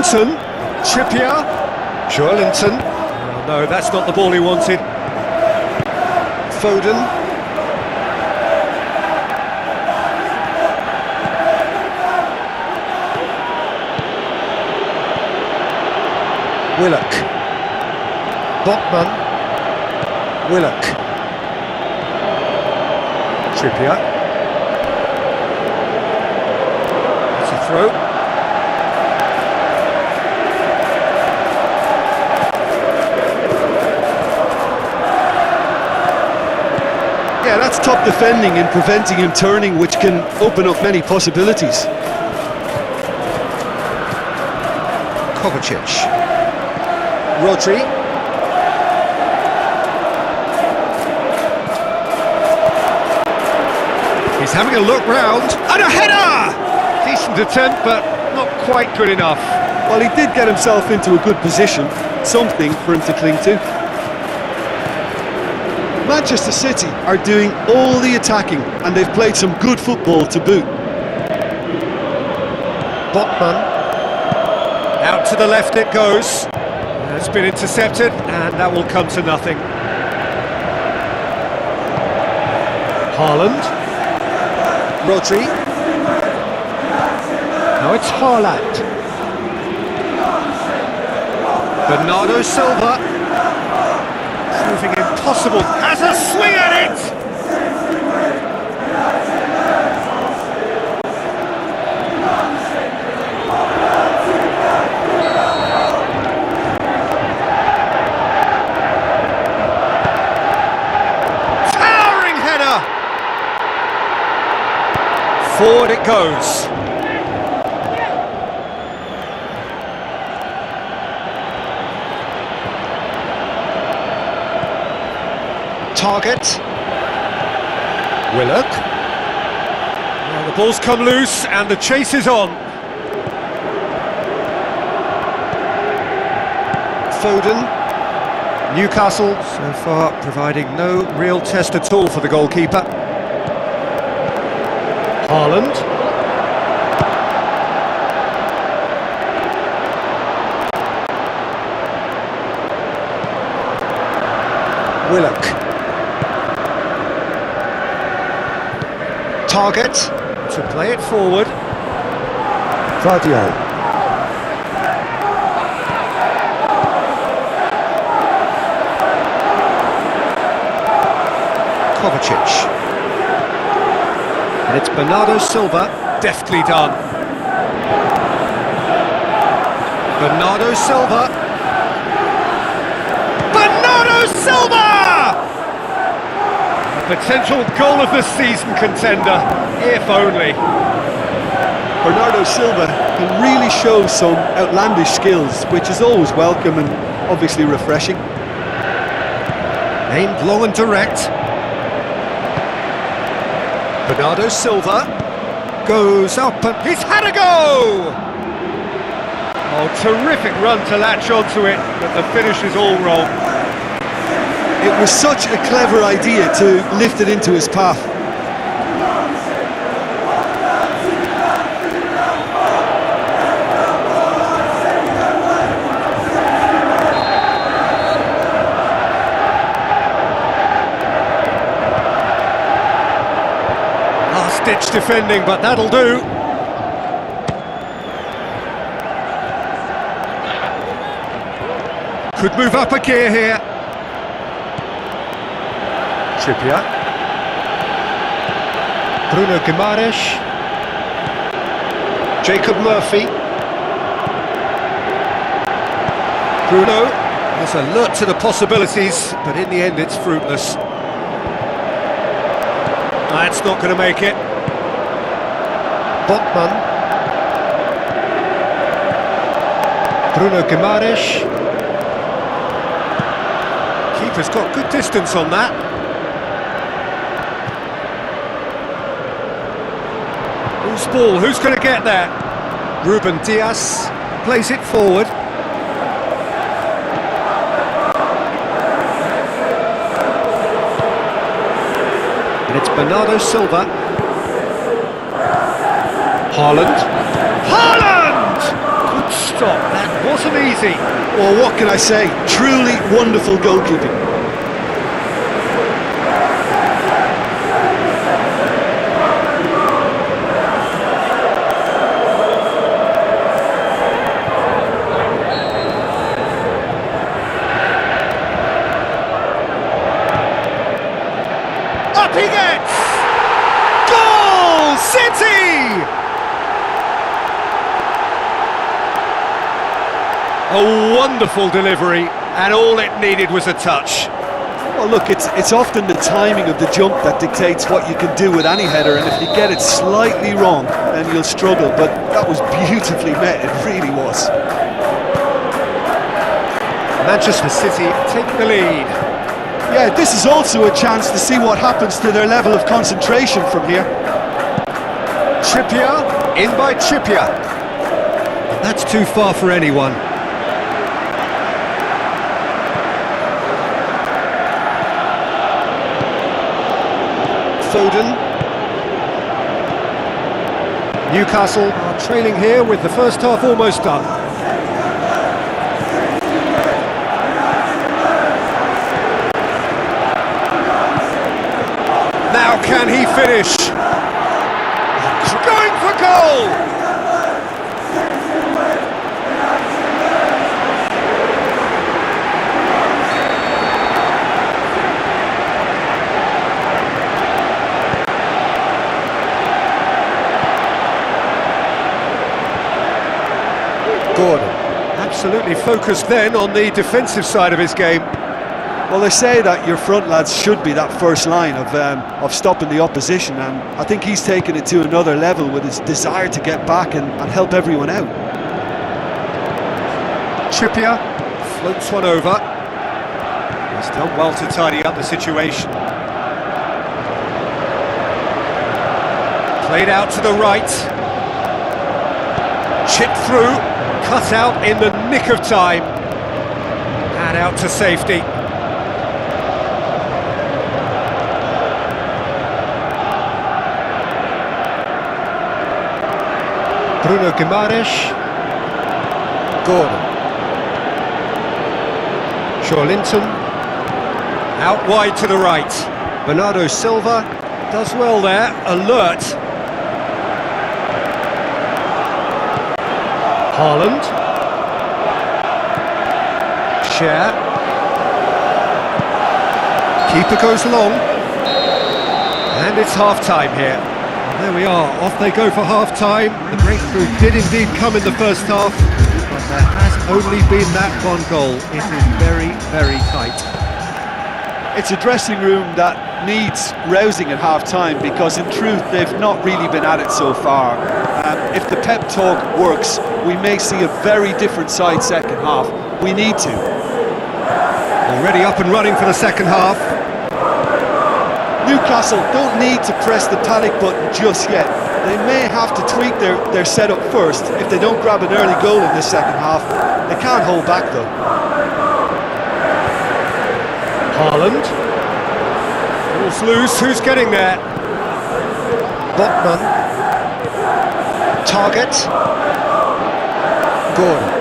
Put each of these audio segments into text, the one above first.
Johnson, Trippier, Joelinton. Oh, no, that's not the ball he wanted. Foden. Willock. Botman. Willock. Trippier. It's a throw. Yeah, that's top defending and preventing him turning, which can open up many possibilities. Kovacic. Rodri. He's having a look round, and a header! Decent attempt, but not quite good enough. Well, he did get himself into a good position, something for him to cling to. Manchester City are doing all the attacking, and they've played some good football to boot. Botman. Out to the left it goes. It's been intercepted, and that will come to nothing. Haaland. Rodri. Now it's Haaland. Bernardo Silva. Proving impossible. Has a swing at it! Forward it goes. Target. Willock. Well, the ball's come loose and the chase is on. Foden. Newcastle so far providing no real test at all for the goalkeeper. Haaland. Willock. Target. To play it forward. Vardio. Kovacic. And it's Bernardo Silva, deftly done. Bernardo Silva. Bernardo Silva! A potential goal of the season contender, if only. Bernardo Silva can really show some outlandish skills, which is always welcome and obviously refreshing. Aimed long and direct. Bernardo Silva goes up and he's had a go! Oh, terrific run to latch onto it, but the finish is all wrong. It was such a clever idea to lift it into his path. Ditch defending, but that'll do. Could move up a gear here. Trippier. Bruno Guimaraes. Jacob Murphy. Bruno is alert to the possibilities, but in the end it's fruitless. That's not going to make it. Botman. Bruno Guimaraes. Keeper's got good distance on that. Whose ball? Who's going to get there? Ruben Dias plays it forward. And it's Bernardo Silva. Haaland. Haaland! Could Good stop, that wasn't easy. Well, what can I say? Truly wonderful goalkeeping. Up he gets! Goal! City! A wonderful delivery, and all it needed was a touch. Well, look, it's often the timing of the jump that dictates what you can do with any header, and if you get it slightly wrong, then you'll struggle, but that was beautifully met, it really was. Manchester City take the lead. Yeah, this is also a chance to see what happens to their level of concentration from here. Trippier, in by Trippier. That's too far for anyone. Foden. Newcastle are trailing here with the first half almost done. Now can he finish? Going for goal! Gordon, absolutely focused then on the defensive side of his game. Well, they say that your front lads should be that first line of stopping the opposition, and I think he's taken it to another level with his desire to get back and help everyone out. Trippier floats one over. He's done well to tidy up the situation. Played out to the right. Chipped through. Cut out in the nick of time. And out to safety. Bruno Guimaraes. Gordon. Linton. Out wide to the right. Bernardo Silva does well there. Alert. Haaland. Share. Keeper goes long. And it's half-time here. And there we are, off they go for half-time. The breakthrough did indeed come in the first half, but there has only been that one goal. It is very, very tight. It's a dressing room that needs rousing at half-time, because in truth they've not really been at it so far. If the pep talk works, we may see a very different side second half. We need to. Already up and running for the second half. Newcastle don't need to press the panic button just yet. They may have to tweak their setup first. If they don't grab an early goal in this second half, they can't hold back though. Haaland. Ball's loose, who's getting there? Botman. Target. Gordon.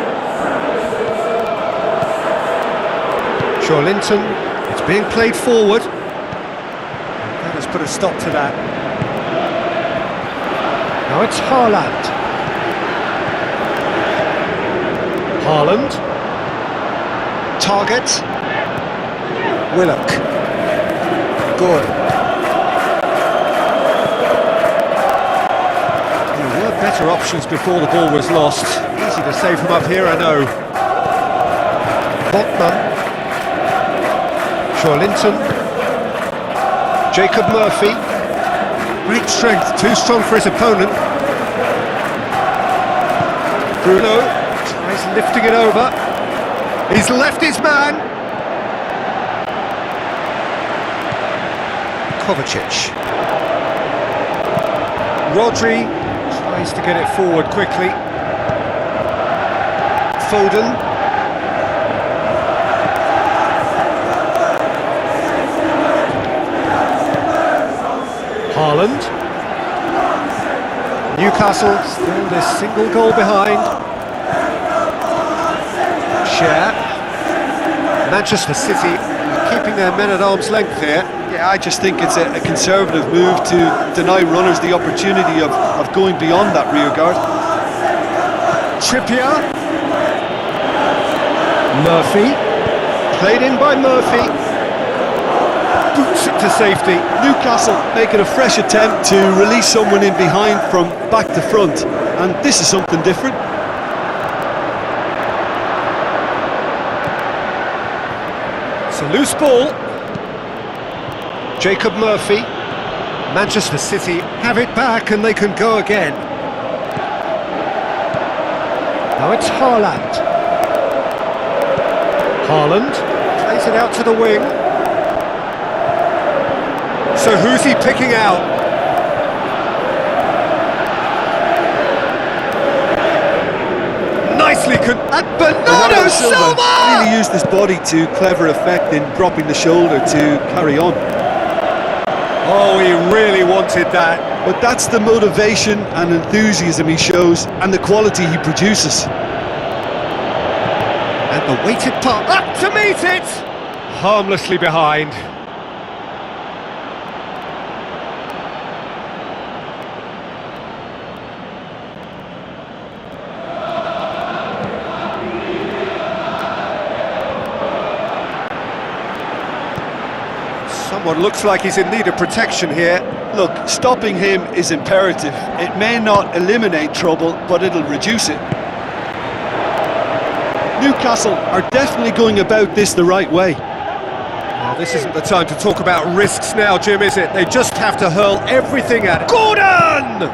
Linton. It's being played forward. That has put a stop to that. Now it's Haaland. Haaland. Target. Willock. Gordon. There were better options before the ball was lost. Easy to save from up here, I know. Botman. Linton. Jacob Murphy. Great strength, too strong for his opponent. Bruno tries lifting it over. He's left his man. Kovacic. Rodri tries to get it forward quickly. Foden. Haaland. Newcastle still this single goal behind. Manchester City are keeping their men at arm's length here. Yeah, I just think it's a conservative move to deny runners the opportunity of going beyond that rear guard. Trippier. Murphy. Played in by Murphy. Boots it to safety. Newcastle making a fresh attempt to release someone in behind from back to front, and this is something different. It's a loose ball. Jacob Murphy. Manchester City have it back and they can go again. Now it's Haaland. Haaland plays it out to the wing. So who's he picking out? Nicely and Bernardo Silva! Really used his body to clever effect in dropping the shoulder to carry on. Oh, he really wanted that. But that's the motivation and enthusiasm he shows, and the quality he produces. And the weighted pass up to meet it! Harmlessly behind. Someone looks like he's in need of protection here. Look, stopping him is imperative. It may not eliminate trouble, but it'll reduce it. Newcastle are definitely going about this the right way. Well, this isn't the time to talk about risks now, Jim, is it? They just have to hurl everything at it. Gordon!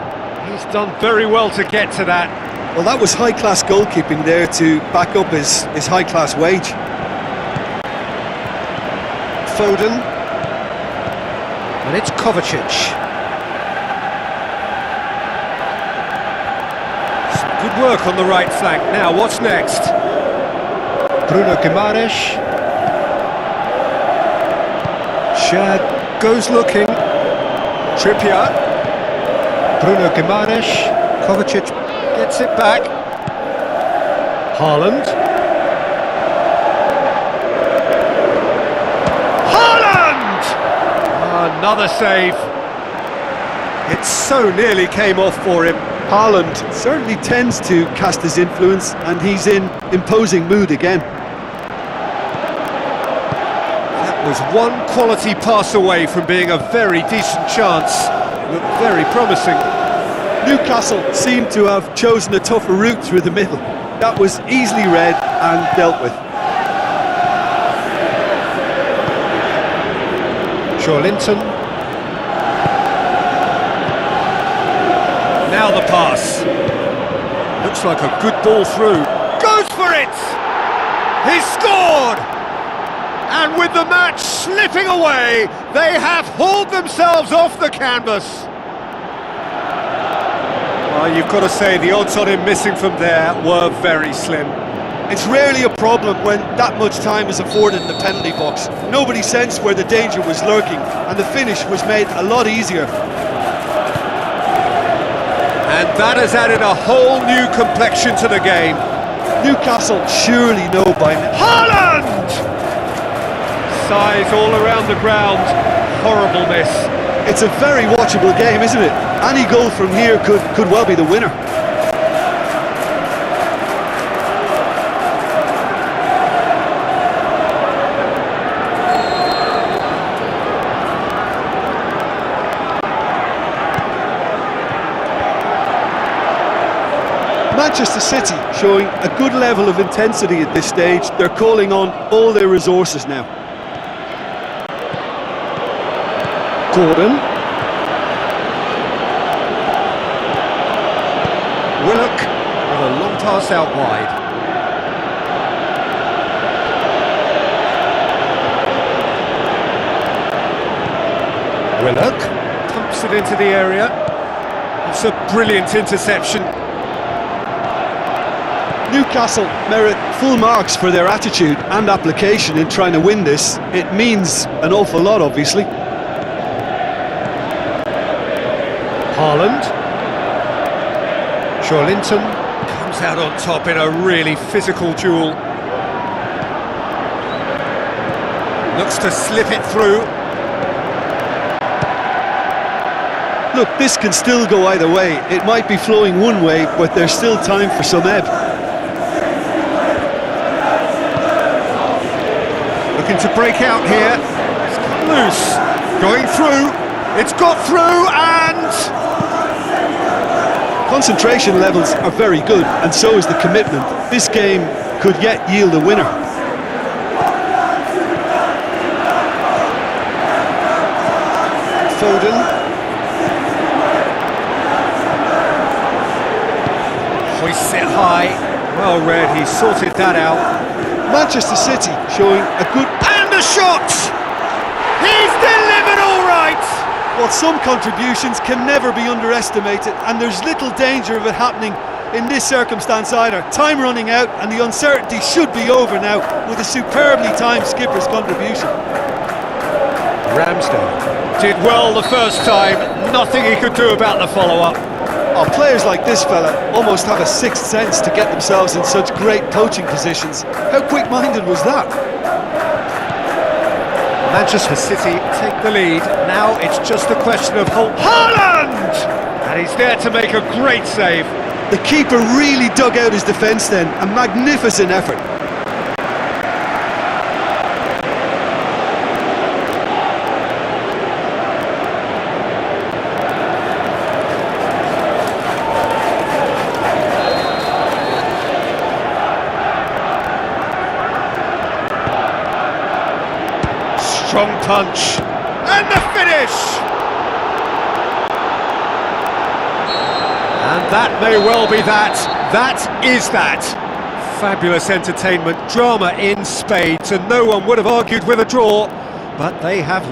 He's done very well to get to that. Well, that was high-class goalkeeping there to back up his high-class wage. Foden. And it's Kovacic. Some good work on the right flank. Now, what's next? Bruno Guimaraes. Shad goes looking. Trippier. Bruno Guimaraes. Kovacic gets it back. Haaland. Another save. It so nearly came off for him. Haaland certainly tends to cast his influence, and he's in imposing mood again. That was one quality pass away from being a very decent chance. Looked very promising. Newcastle seemed to have chosen a tougher route through the middle. That was easily read and dealt with. Linton. Now the pass. Looks like a good ball through. Goes for it! He's scored! And with the match slipping away, they have hauled themselves off the canvas. Well, you've got to say the odds on him missing from there were very slim. It's rarely a problem when that much time is afforded in the penalty box. Nobody sensed where the danger was lurking, and the finish was made a lot easier. And that has added a whole new complexion to the game. Newcastle surely know by now. Haaland! Size all around the ground. Horrible miss. It's a very watchable game, isn't it? Any goal from here could well be the winner. Manchester City showing a good level of intensity at this stage. They're calling on all their resources now. Gordon. Willock with a long pass out wide. Willock pumps it into the area. It's a brilliant interception. Newcastle merit full marks for their attitude and application in trying to win this. It means an awful lot, obviously. Haaland. Linton comes out on top in a really physical duel. Looks to slip it through. Look, this can still go either way. It might be flowing one way, but there's still time for some ebb. Looking to break out here. It's cut loose. Going through. It's got through and... Concentration levels are very good, and so is the commitment. This game could yet yield a winner. Foden. Hoists it high. Well read, he sorted that out. Manchester City showing a good... And a shot! He's delivered all right! Well, some contributions can never be underestimated, and there's little danger of it happening in this circumstance either. Time running out, and the uncertainty should be over now with a superbly timed skipper's contribution. Ramsdale did well the first time, nothing he could do about the follow-up. Oh, players like this fella almost have a sixth sense to get themselves in such great coaching positions. How quick-minded was that? Manchester City take the lead. Now it's just a question of Haaland! And he's there to make a great save. The keeper really dug out his defence then. A magnificent effort. Strong punch, and the finish! And that may well be that. That is that. Fabulous entertainment, drama in spades, and no one would have argued with a draw, but they have